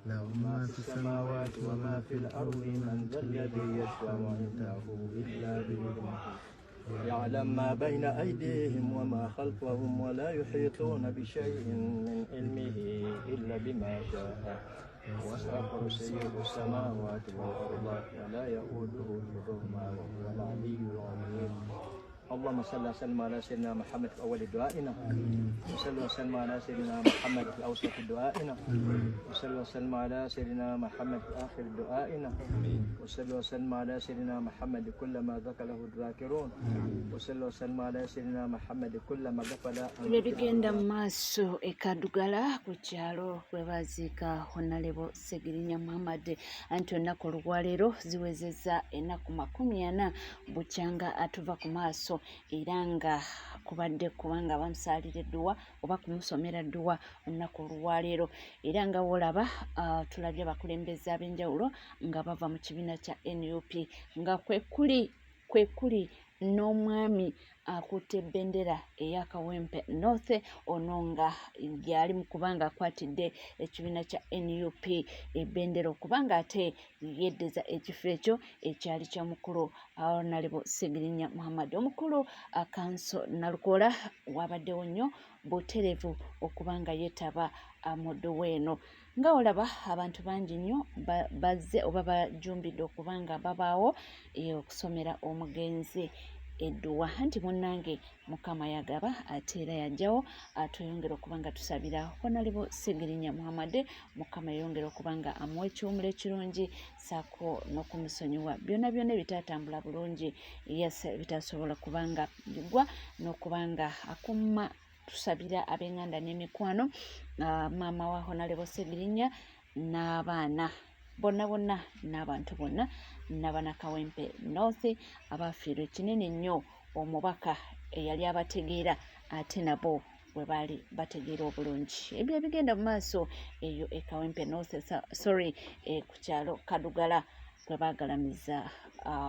له ما في السماوات وما في الأرض من ذا الذي يشفع عنده إلا بإذنه يعلم ما بين أيديهم وما خلفهم ولا يحيطون بشيء من علمه إلا بما شاء وسع كرسيه السماوات والأرض ولا يؤوده حفظهما وهو العلي العظيم. اللهم صل وسلم على سيدنا محمد في أول دعائنا وصل وسلم على سيدنا محمد في أوسط دعائنا وصل وسلم على سيدنا محمد في آخر دعائنا وصل وسلم على سيدنا محمد كلما ذكره الذاكرون وصل وسلم على سيدنا محمد كلما غفل bigenda mu maaso ekadugala ku kyalo kwe baziika Honorable Segirinya Muhammad anti olunaku olwaleero ziwezezza ennaku 40 bukyanga atuva ku maaso era nga kubadde kubanga bamusaalira edduwa oba kumusomera dduwa olunaku olwaleero era nga wolaba tulabye abakulembeze ab'enjawulo nga bava mu kibiina kya NUP nga kwe kuli n'omwami akutte bendera eya Kawempe North ono nga yali mu kubanga akwatidde ekibiina kya NUP ebendera okubanga ate yeddeza ekifo ekyo ekyali kya mukulu Honorable Segirinya Muhammad omukulu Kanso Nalukoola wabaddewo nnyo butereevu okubanga yeetaba mu dduwa eno nga olaba abantu bangi nnyo bazze oba bajumbidde okubanga babaawo okusomera omugenzi edduwa anti munnange Mukama yagaba ate era yajjawo atweyongera okubanga tusabira Honorable Segirinya Muhammad Mukama yongera okubanga amuwa ekiwumula ekirungi saako n'okumusonyiwa byonna ebitatambula bulungi bitasobola kubanga bigwa n'okubanga akumma tusabira ab'enganda n'emikwano maama wa Honorable Segirinya n'abaana bonna n'abantu bonna n'abana Kawempe North abafiirwa ekinene nnyo omubaka eyali abategeera ate nabo bwe baali bategeera obulungi ebyo ebigenda mu maaso eyo e Kawempe North ku kyalo Kadugala kwe baagalamiza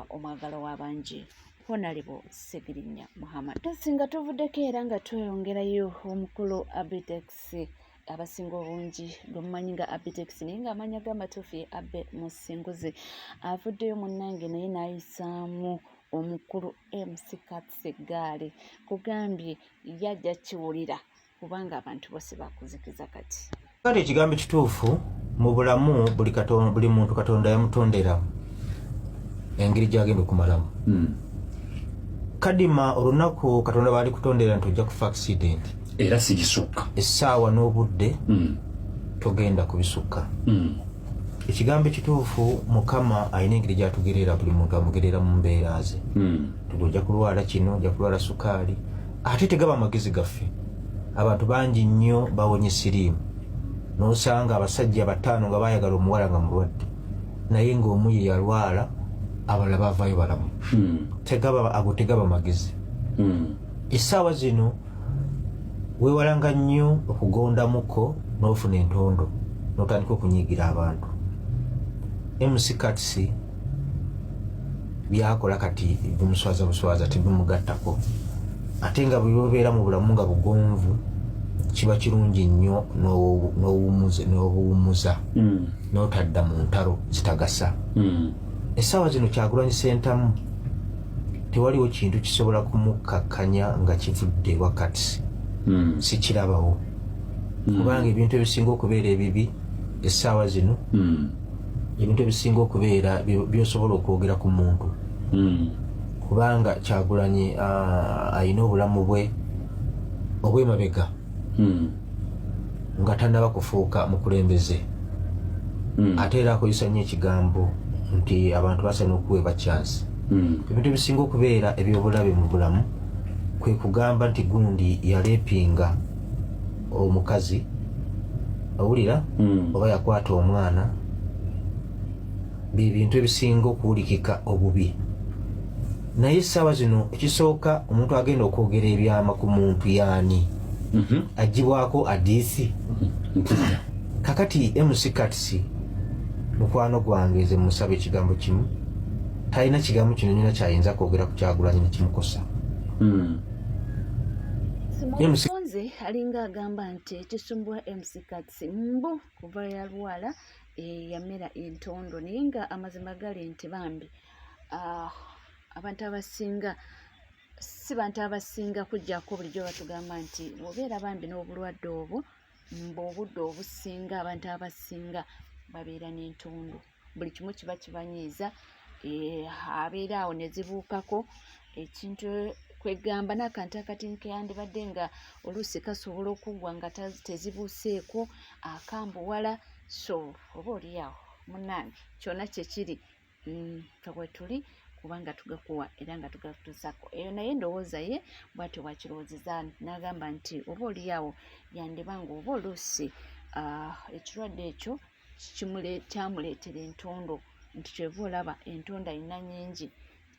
omwagalo w'abangi Honorable Segirinya Muhammad. Tusinga tuvuddeko era nga tweyongerayo omukulu Abitex abasinga obungi gwemumanyi nga Abitex naye nga amanya g'amatuufu ye Abe Musinguzi avuddeyo munnange naye n'ayisaamu omukulu MC Katsigaali kugambye yajja kiwulira kubanga abantu bose bakuzikiza kati. Kale ekigambo kituufu mu bulamu buli muntu Katonda yamutondera engeri gy'agenda okumalamu. Kadima olunaku Katonda baali kutondera nti ojja kufa accident era sigisukka essaawa n'obudde togenda kubisukka. Ekigambo ekituufu Mukama alina engeri gy'atugerera buli muntu amugerera mu mbeera ze. Ojja kulwala kino ojja kulwala sukaali ate tegaba amagezi gaffe. Abantu bangi nnyo bawonye siriimu n'osanga abasajja 5 nga baayagala omuwala nga mulwadde naye ng'omu ye yalwala abalala bavaayo balamu. Tegaba magezi. Essaawa zino weewalanga nnyo okugondamuko n'ofuna entondo n'otandika okunyiigira abantu. MC Katsi byakola kati bimuswaza tibimugattako ate nga bwebeera mu bulamu nga bugonvu kiba kirungi nnyo n'obuwummuza n'otadda mu ntalo zitagasa. Essaawa zino Kyagulanyi Ssentamu tewaliwo kintu kisobola kumukakkanya nga kivudde wakati sikirabawo kubanga ebintu ebisinga okubeera ebibi essaawa zino ebintu ebisinga okubeera byosobola okwogera ku muntu kubanga Kyagulanyi ayina obulamu bwe obw'emabega nga tannaba kufuuka mukulembeze ate era akozesa nnyo ekigambo nti abantu basaana okuweebwa chance. Ebintu ebisinga okubeera ebyobulabe mu bulamu kwe kugamba nti gundi yaleepinga omukazi owulira oba yakwata omwana bintu ebisinga okuwulikika obubi. Naye essaawa zino ekisooka omuntu agenda okwogera ebyama ku muntu yaani agibwako adiisi. Kakati MC Katsi mukwano gwange nze musaba ekigambo kimu talina kigambo kino nyina kyayinza kwogera ku Kyagulanyi ne kimukosa. Simonzi Kale alinga agamba nti ekisumbuwa MC Katsi mbu kuva yalwala yamera entondo naye nga amazima gali nti bambi abantu abasinga si bantu abasinga kujjako bulijjo batugamba nti obeera bambi n'obulwadde obwo obudde obusinga abantu abasinga babeera n'entondo buli kimu kiba kibanyiiza abeera awo ne zibuukako ekintu kwegamba n'akantu akatini keyandibadde nga oluusi kasobola okuggwa nga tezibuuseeko akambuwala so oba oliawo munnange kyonna kyekiri ffe tuli kubanga tugakuwa era nga tugatuusako eyo naye ndowooza ye bw'atyo bwakirowoozeza n'agamba nti oba oliawo yandibanga oba oluusi ekirwadde ekyo kyamuleetera entondo nti kyeva olaba entondo ayina nnyingi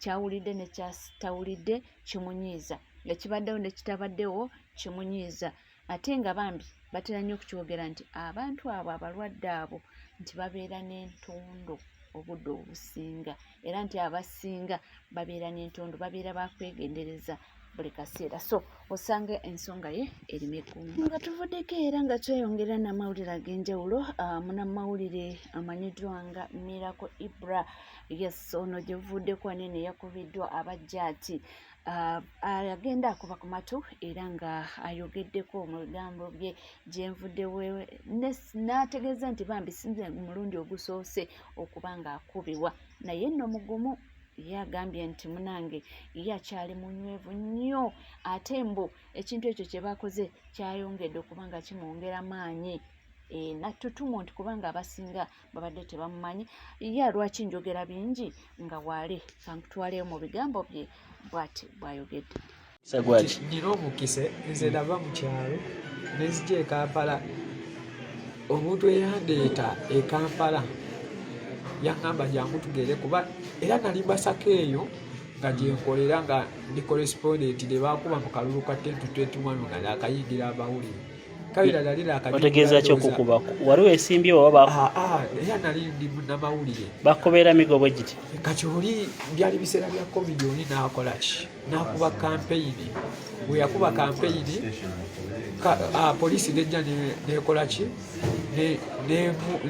kyawulidde ne kyatawulidde kimunyiiza ekibaddewo ne kitabaddewo kimunyiiza ate nga bambi batera nnyo okukyogera nti abantu abo abalwadde abo nti babeera n'entondo obudde obusinga era nti abasinga babeera n'entondo babeera bakwegendereza buli kaseera so osanga ensonga ye erimu ekkumu nga tuvuddeko era nga tweyongera n'amawulire ag'enjawulo munnamawulire amanyiddwa nga Miracle Ibra yes ono gyevuddeko anene yakubiddwa abajjaati agenda akuba ku matu era nga ayogeddeko mu bigambo bye gyenvuddewe n'ategeeza nti bambi sinze mulundi ogusoose okuba nga akubibwa naye nno mugumu ye agambye nti munange ye akyali munywevu nnyo ate mbu ekintu ekyo kye bakoze kyayongedde okuba nga kimwongera maanyi nattutumu nti kubanga abasinga babadde tebamumanyi ye lwaki njogera bingi nga waale kankutwaleyo mu bigambo bye bw'ati bw'ayogedde. Nina omukise nze nava mu kyalo nenzija e Kampala omuntu eyandeeta e Kampala yaŋŋamba jangu tugere kuba era nali Masaka eyo nga gyenkolera nga ndi correspondent ne baakuba mu kalulu ka 10-21 nga naakayingira amawulire otegeeza ki okukuba waliwo esimbye oba era nali ndi munnamawulire bakubeera migobo giti kati oli byali biseera bya covid oli n'akola ki n'akuba kampeyini bwe yakuba kampeyini poliisi nejja nekola ki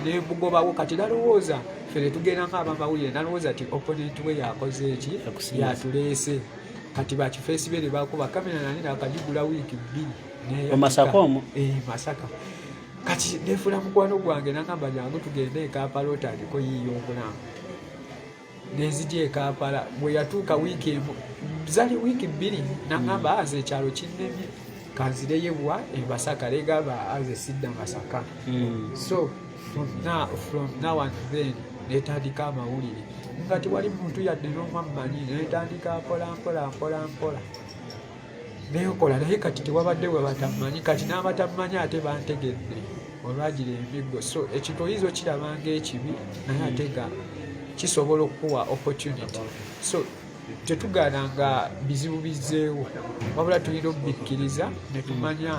nemugobawo kati nalowooza ffe ne tugenda ng'abamawulire nalowooza ti opponent we yakoze eki yatuleese kati bakifeesi be ne bakuba kamera nani nakagigula wiiki 2 Masaka omwo Masaka kati nefuna mukwano gwange nagamba jangu tugende e Kampala otandiko yiyo obulamu nenzija e Kampala bwe yatuuka wiiki zali wiiki 2 nagamba aze ekyalo kinnemye kanzireyebwa e Masaka legamba aze sidda Masaka so from now and then netandika amawulire nga tewali muntu yadde n'omwammanyi netandika mpola nekola naye kati tewabadde we batamanyi kati n'abatamanyi ate bantegedde olwagira emiggo so ekitoyizo kirabanga ekibi naye ate nga kisobola okuwa opportunity so tetugaana nga bizibu bizzeewo wabula tulina okubikkiriza ne tumanya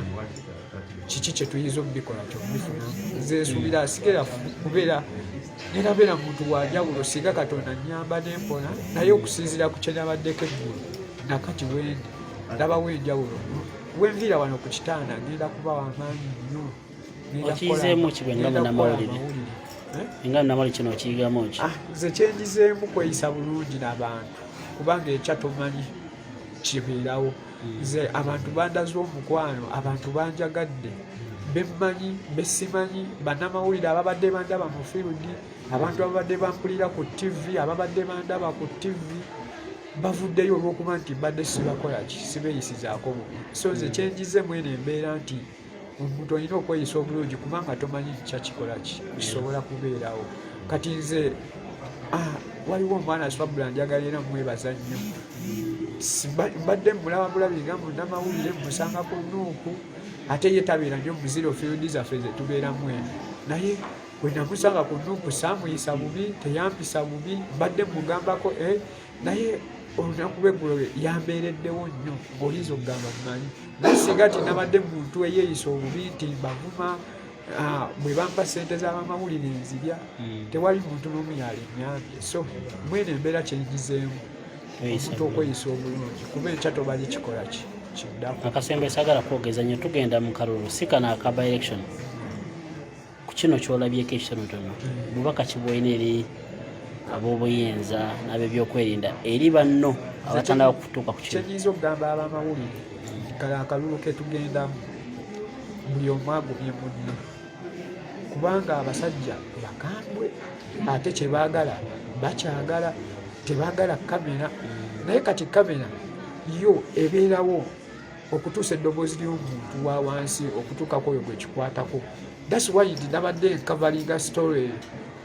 kiki kye tuyinza okubikola kyobifuna nze nsuubira asigera kubeera nerabeera muntu wanjawulo singa Katonda nnyamba nempola naye okusinziira ku kye nabaddeko eggulu nakati wendi ndabawo enjawulo wenviira wano ku kitanda ngenda kuba wamaanyi nnyo okiyizeemu kibe nga munnamawulire nga munnamawulire kino okiyigamu ki nze kyenjizeemu kweyisa bulungi n'abantu kubanga ekyatomanyi kibeerawo nze abantu bandaze omukwano abantu banjagadde bemmanyi besimanyi bannamawulire ababadde bandaba mu fieldi abantu ababadde bampulira ku TV ababadde bandaba ku TV bavuddeyo olw'okuba nti badde sibakola ki sibeeyisizaako bubi so nze kyenjize mwene embeera nti omuntu olina okweyisa obulungi kubanga tomanyi kyakikola ki kisobola kubeerawo kati nze waliwo omwana Swabula njagala era mwebaza nnyo mbadde mulaba bulabi nga munnamawulire musanga ku Nuupu ate ye tabeera nnyo mu zero field zaffe ze tubeeramu eno naye bwe namusanga ku Nuupu saamuyisa bubi teyampisa bubi mbadde mugambako naye olunaku lw'eggulo yambeereddewo nnyo ng'oyinza okugamba mumanyi naye singa ti nabadde muntu eyeeyisa obubi nti mbavuma bwe bampa ssente z'abamawulire nzirya tewali muntu n'omu yalinnyambye so mwene embeera kyenjizeemu omuntu okweyisa obulungi kuba enkya tomanyi kikola ki kiddako. Akasembe sagala kwogeza nnyo tugenda mu kalulu si kana akaba election. Ku kino kyolabyeko ekitonotono bubaka kibwoyina eri ab'obuyinza n'ab'ebyokwerinda eri banno abatandaba kutuuka ku kino. Kyenyinza okugamba ab'amawulire kale akalulu ke tugendamu buli omu agumye munne kubanga abasajja bakambwe ate kyebaagala bakyagala tebaagala kamera naye kati kamera yo ebeerawo okutuusa eddoboozi ly'omuntu wa wansi okutuukako oyo gwe kikwatako. That's why nabadde nkavalinga story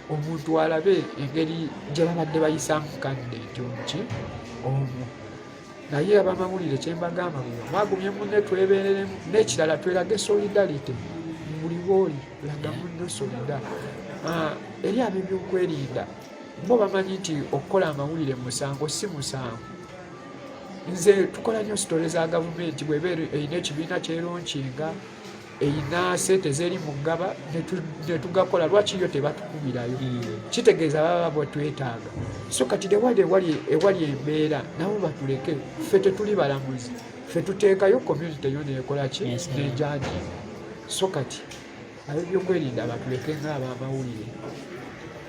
omuntu alabe engeri gye babadde bayisaamu candidate omuki omwo. Naye abamawulire kyembagamba bagumye munne twebeereremu n'ekirala tweraga solidarity buli bwoli laga munno solida. Eri ab'ebyokwerinda bo bamanyi nti okukola amawulire musango si musango. Nze tukola nnyo sitole za gavumenti bw'eba erina ekibiina kyeronkinga erina sente zeri mu ggaba ne tugakola lwaki yo tebatukubirayo kitegeeza baba bwetwetaaga. So kati ewali embeera nabo batuleke ffe tetuli balamuzi ffe tuteekayo community yo neekola ki nejaji. So kati ab'ebyokwerinda batuleke ng'abamawulire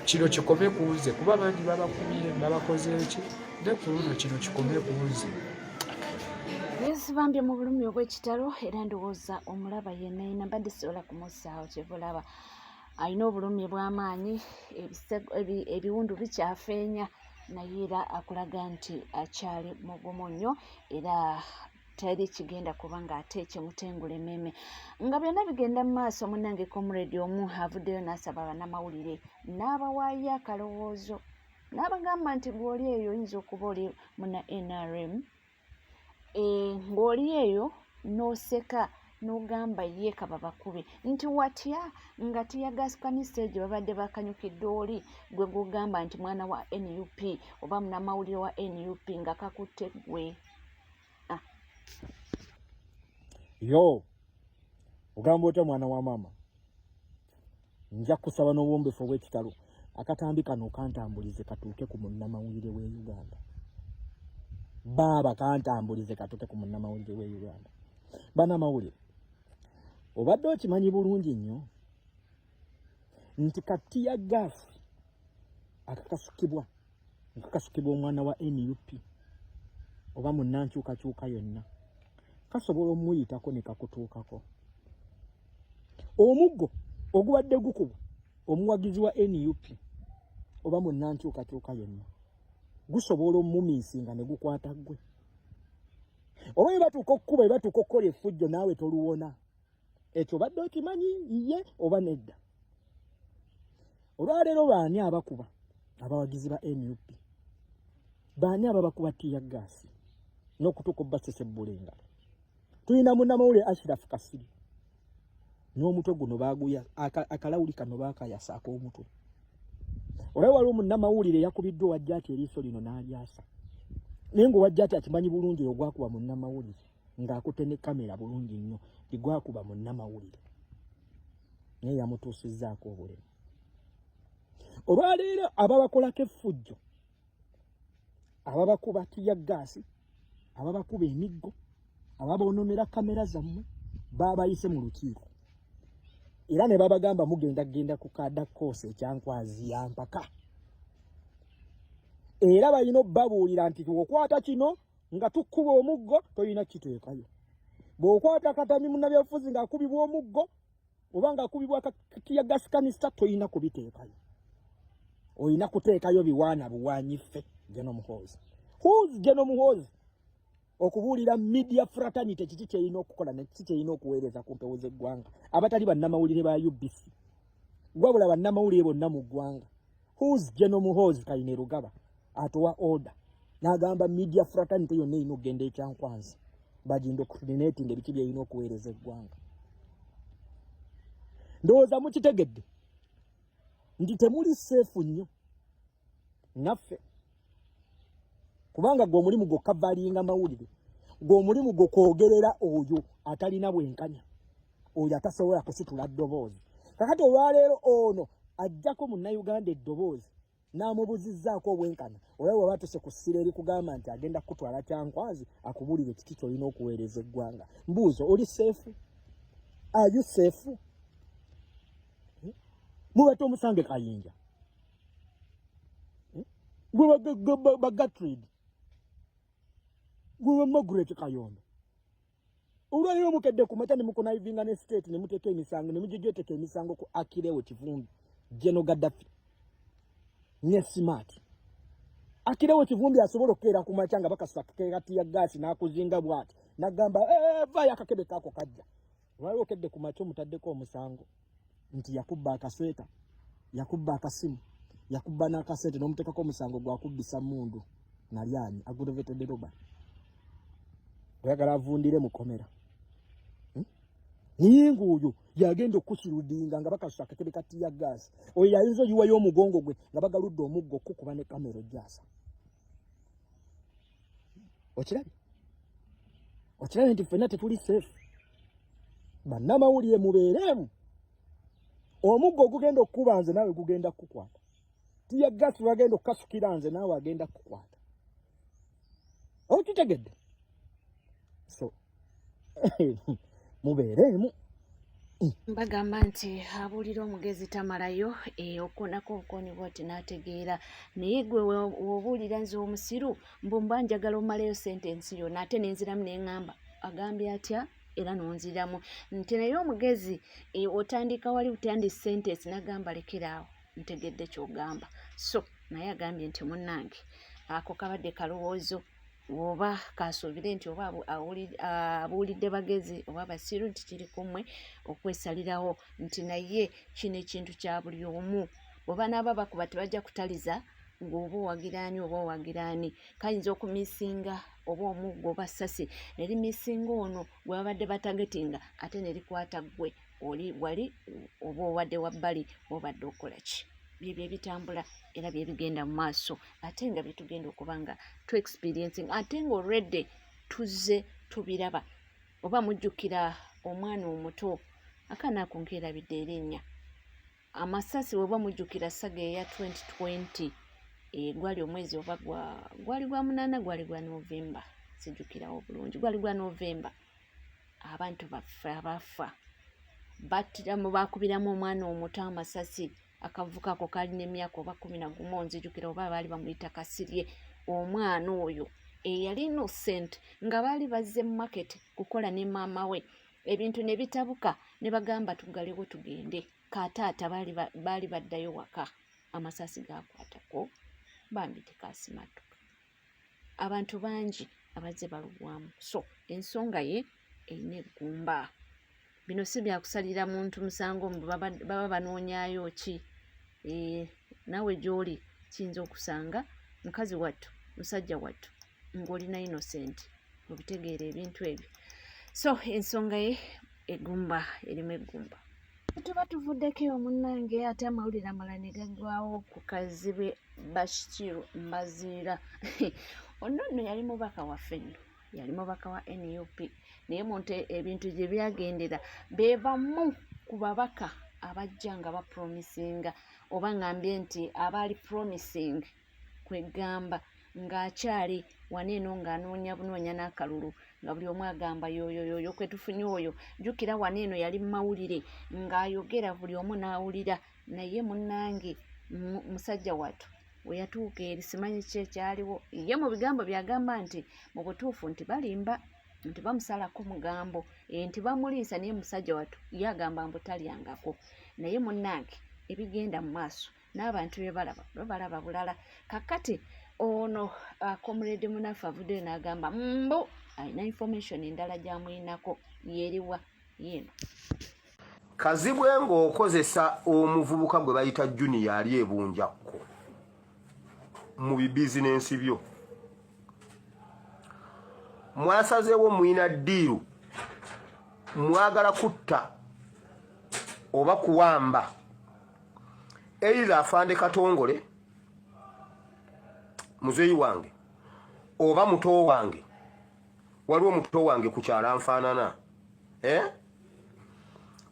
kino kikome ku nze kuba bangi babakumire babakoze eki ne ku luno kino kikome ku nze. Bambye mu bulumi obw'ekitalo era ndowooza omulaba yenna yina mbadde sisobola kumusaawo kyebulaba alina obulumi bw'amaanyi ebiwundu bikyafeenya naye era akulaga nti akyali mugumu nnyo era teri kigenda kuba ng'ate ekimutengula emmeeme nga byonna bigenda mu maaso. Munnange comrade omu avuddeyo n'asaba bannamawulire n'abawaayo akalowoozo n'abagamba nti gw'oli eyo oyinza okuba oli muna NRM ng'oli eyo n'oseka n'ogamba ye kaba bakube nti watya nga tiyagasikanisa egyo babadde bakanyukidde oli gwe gugamba nti mwana wa NUP oba munnamawulire wa NUP nga kakutte gwe. Yo ogamba otya mwana wa mama nja kusaba n'obuwombefu obw'ekitalo akatambi kano kantambulize katuuke ku munnamawulire w'e Uganda. Baba kantambulize katuuke ku munnamawulire w'e Uganda. Bannamawulire obadde okimanyi bulungi nnyo nti kati ya gaasi akakasukibwa omwana wa NUP oba munnankyukakyuka yonna kasobola omuyitako ne kakutuukako. Omuggo ogubadde gukubwa omuwagizi wa NUP oba munnankyukakyuka yonna gusobola omumiisinga ne gukwata ggwe. Oba ebatuuka okkuba ebatuuka okukola effujjo naawe toluwona. Ekyo badde okimanyi ye oba nedda. Olwaleero baani abakuba abawagizi ba NUP? Baani ababakuba ttiya gaasi n'okutuuka obbasesebula engalo? Tulina munnamawulire Ashraf Kasiri n'omutwe guno baaguya akalawuli kano baakayasa ak'omutwe. Olaba waliwo munnamawulire yakubiddwa Wajjati eriiso lino n'alyasa. Naye ng'Owajjati akimanyi bulungi ogwakuba munnamawulire ng'akutte ne kamera bulungi nnyo igwakuba munnamawulire naye yamutuusizzaako obulemu. Olwaleero ababakolako effujjo ababakuba ttiya gaasi ababakuba emiggo ababoononera kamera zammwe baabayise mu lukiiko era ne babagamba mugenda ku kaada koosi ekyankwazi yampaka era balina obbabuulira nti bw'okwata kino nga tukkuba omuggo tolina kiteekayo. Bw'okwata katami munnabyabufuzi ng'akubibwa omuggo oba ng'akubibwa ttiya gaasi kanisita tolina kubiteekayo. Olina kuteekayo biwaana buwaanyiffe General Muhoozi. Who's General Muhoozi? Okubuulira media fraternity kiki kyerina okukola ne kiki kyerina okuweereza ku mpewo z'eggwanga abatali bannamawulire ba UBC wabula bannamawulire bonna mu ggwanga. Who's General Muhoozi Kayine Rugaba atowa order n'agamba media fraternity yonna erina okugenda ekyankwanzi baginda okulineetinga ebiki byerina okuweereza eggwanga. Ndowooza mukitegedde nti temuli seefu nnyo naffe kubanga gw'omulimu gw'okavalinga mawulire gw'omulimu gw'okwogerera oyo atalina bwenkanya oyo atasobola kusitula ddoboozi. Kakati olwaleero ono ajjako munnayuganda eddoboozi n'amubuzizzaako obwenkana olaba bwe batuse ku ssira eri kugamba nti agenda kutwala kyankwazi akubulire kiki kyolina okuweereza eggwanga. Mbuuzo, oli seefu? Are you safe? Mubate omusange Kayinja, gwe Bagatrid, gwe Margaret Kayondo. Olwaliro mukedde ku makya ne mukonaivinga ne state ne muteeka emisango ne mugigeteeka emisango ku Akilewo Kivumbi, General Gaddafi ne Smart. Akilewo Kivumbi asobola okukeera ku makya nga bakasakkeera tiya gaasi n'akuzinga bw'ati n'agamba vaayo akakebe kaako kajja. Olwaliro okedde ku makya omutaddeko omusango nti yakubba akasweta, yakubba akasimu, yakubba n'akasente n'omuteekako omusango gwakubbisa mundu nalyani aggravated robbery. Oyagala avundire mu komera. Nyingu oyo yagenda okukirudinga nga bakasusa akakebe katiya gaasi. Oyo yayinza oyiwayo omugongo gwe nga bagaludde omuggo okukuba ne kamera ojjasa. Okirabye nti ffenna tetuli safe. Bannamawulire mubeeremu. Omuggo ogugenda okukuba nze naawe gugenda kukukwata. Tiya gaasi wagenda okukasukira nze naawe agenda kukukwata. Okitegedde? So mubeeremu. Bagamba nti abuulira omugezi tamalayo okonako obukonibwa oti n'ategeera naye gwe wobuulira nze omusiru mbumba njagala omalayo sentensi yonna ate nenziramu neŋŋamba agambye atya era nonziramu nti naye omugezi otandika wali utandi sentensi n'agamba lekeraawo ntegedde ky'ogamba. So naye agambye nti munnange ako kabadde kalowoozo oba kasuubire nti oba abuulidde bagezi oba basiru nti kiri kumwe okwesalirawo nti naye kino ekintu kya buli omu oba n'aba bakuba tebajja kutaliza ng'oba owagiraani oba owagiraani kayinza okumisinga oba omuggo oba ssasi nerimisinga ono gwe babadde batagetinga ate nerikwata ggwe oli wali oba owadde wabbali obadde okola ki. Byebyo ebitambula era byebigenda mu maaso ate nga byetugenda okuba nga tu experiencing ate nga already tuzze tubiraba. Oba mujjukira omwana omuto akaana ako nkeerabidde erinnya amasasi oba mujjukira saga eya 2020 gwali omwezi oba gwali gwa munaana gwali gwa Novemba sijjukirawo bulungi gwali gwa Novemba abantu baffe abafa battiramu bakubiramu omwana omuto amasasi akavuka ako kalina emyaka oba 11 nzijukira oba baali bamuyita Kasirye. Omwana oyo eyali innocent nga baali bazze mu market kukola ne maama we ebintu ne bitabuka ne bagamba tugalewo tugende kataata baali baddayo waka amasasi gakwatako bambi tekasimatuka abantu bangi abazze balugwamu. So ensonga ye eyina eggumba. Bino si byakusalira muntu musango baba banoonyaayo ki. Nawe gy'oli kiyinza okusanga mukazi wattu musajja wattu ng'olina innocent obitegeera ebintu ebyo. So ensonga ye eggumba erimu eggumba. Tuba tuvuddeko eyo munnange ate amawulire amalala ne gaggwawo ku kazibe Bashiru Mbaziira. Ono nno yali mubaka waffe nno yali mubaka wa NUP naye muntu ebintu gye byagendera beebamu ku babaka abajja nga bapromisinga oba ngambye nti abaali promising kwegamba ng'akyali waneeno ng'anoonya bunoonya n'akalulu nga buli omu agamba yoyoyoyo kwetufunye oyo jjukira waneeno yali mu mawulire ng'ayogera buli omu n'awulira naye munnange musajja wattu we yatuuka eri simanyi ki ekyaliwo ye mu bigambo byagamba nti mu butuufu nti balimba nti bamusalako mugambo nti bamuliisa naye musajja wattu ye agamba mbu talyangako. Naye munnange ebigenda mu maaso n'abantu bebalaba bulala kakati ono comrade munaffe avuddeyo n'agamba mbu alina information endala gy'amuyinako yeriwa yeeno. Kazibwe ng'okozesa omuvubuka gwe bayita Junior ali ebunjakko mu bizinensi byo mwasazeewo mwina ddiiru mwagala kutta oba kuwamba either Afande Katongole muzeeyi wange oba muto wange waliwo muto wange ku kyala nfaanana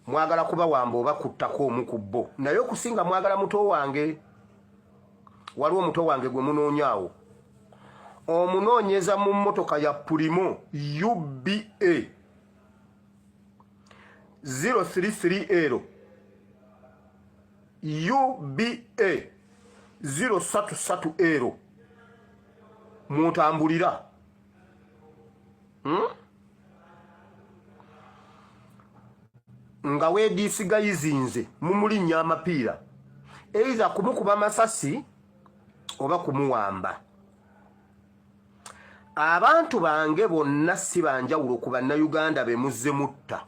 mwagala kuba wamba oba kuttako omu ku bo naye okusinga mwagala muto wange waliwo omuto wange gwe munoonyaawo omunoonyeza mu mmotoka ya Primo UBA 033L UBA 033L mutambulira nga weediisigayizinze mumulinnya amapiira eiza kumukuba amasasi oba kumuwamba. Abantu bange bonna si banjawulo ku bannayuganda be muzze mutta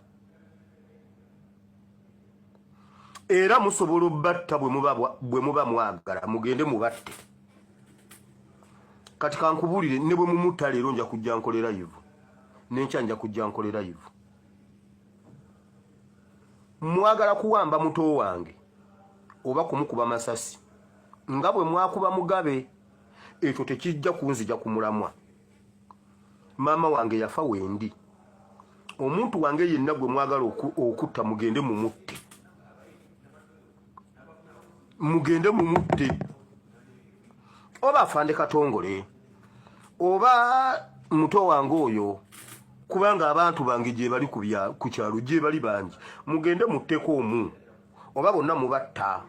era musobola obbatta bwe muba mwagala mugende mubatte. Kati kankubulire ne bwe mumutta leero nja kujja nkolera yivu n'enkya nja kujja nkolera yivu. Mwagala kuwamba muto wange oba kumukuba masasi nga bwe mwakuba Mugabe, ekyo tekijja kunzija ku mulamwa. Maama wange yafa wendi. Omuntu wange yenna gwe mwagala okutta mugende mumutte. Mugende mumutte. Oba afande Katongole oba muto wange oyo, kubanga abantu bange gye bali ku kyalo gye bali bangi, mugende mutteko omu oba bonna mubatta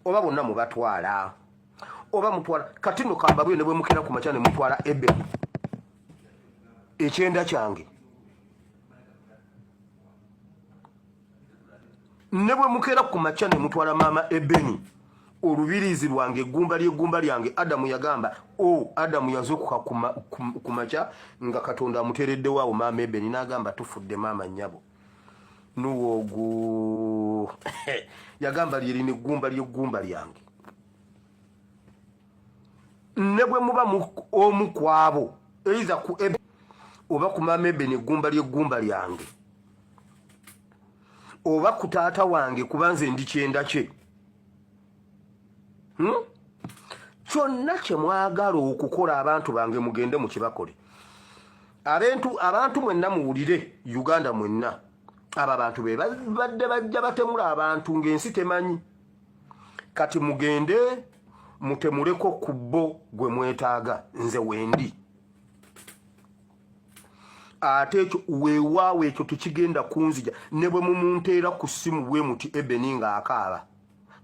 oba bonna mubatwala oba mutwala. Kati nno kambabwe ne bwe mukera ku makya ne mutwala Ebeni ekyenda kyange, ne bwe mukera ku makya ne mutwala maama Ebeni olubirizi lwange eggumba lyange. Adamu yagamba Adamu yazuukuka ku makya nga Katonda amuteereddewo awo maama Ebeni n'agamba tufudde maama nnyabo nuwoogu yagamba lyerina eggumba lyange. Ne bwe muba omu kwabo eiza ku Ebeni oba ku maama Ebeni eggumba lyange oba ku taata wange kubanze ndi kyenda kye, kyonna kye mwagala okukola abantu bange mugende mukibakole. Abantu mwenna muwulire, Uganda mwenna, abo abantu be badde bajja batemula abantu ng'ensi temanyi. Kati mugende mutemuleko ku bbo gwe mwetaaga, nze wendi. Ate ekyo weewaawo ekyo tekigenda kunzija. Ne bwe mumunteera ku ssimu bwe muti Ebeni ng'akaaba,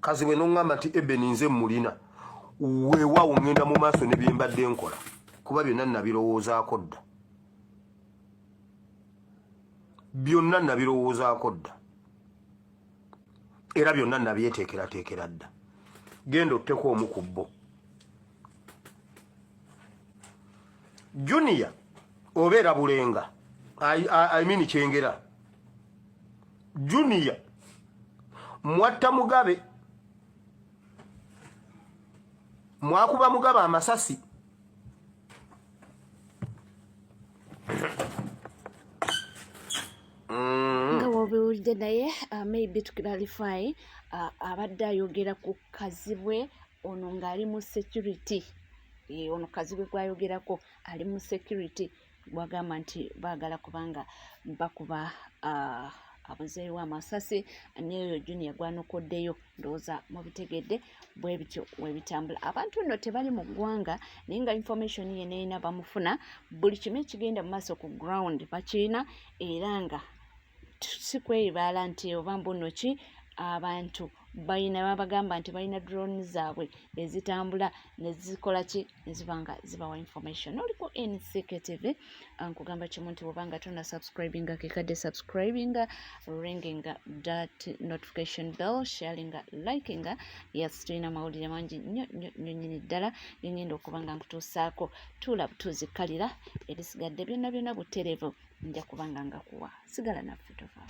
kazi bwe noŋŋamba nti Ebeni nze mulina, weewaawo ŋŋenda mu maaso ne bye mbadde nkola, kuba byonna nabirowoozaako dda. Byonna nabirowoozaako dda era byonna nabyeteekerateekera dda. Genda otteko omu ku bbo. Junior obeera Bulenga, I mean Kyengera, Junior mwatta Mugabe, mwakuba Mugabe amasasi. Nga wobiwulidde naye maybe tukiralify abadde ayogera ku kazibwe ono ng'ali mu security. Ono kazibwe gwayogerako ali mu security, bwagamba nti baagala kubanga bakuba abazeeyi w'amasasi neyo Junior gwanokoddeyo. Ndowooza mubitegedde bwe bityo webitambula. Abantu nno tebali mu ggwanga naye nga information yeneyina bamufuna, buli kimu ekigenda mu maaso ku ground bakirina, era nga si kweyibaala nti oba mbuno ki abantu balina babagamba nti balina drone zaabwe ezitambula nezikola ki nezibanga zibawa information. Oliko NCK TV nkugamba kimu nti bwobanga tona subscribinga kekadde subscribinga, ringinga that notification bell, sharinga, likinga. Yes, tulina mawulire mangi nnyo nyini ddala ngenda okubanga nkutuusaako tuzikalira ebisigadde byonna butereevu nja kubanga ngakuwa. Sigala naffe tova.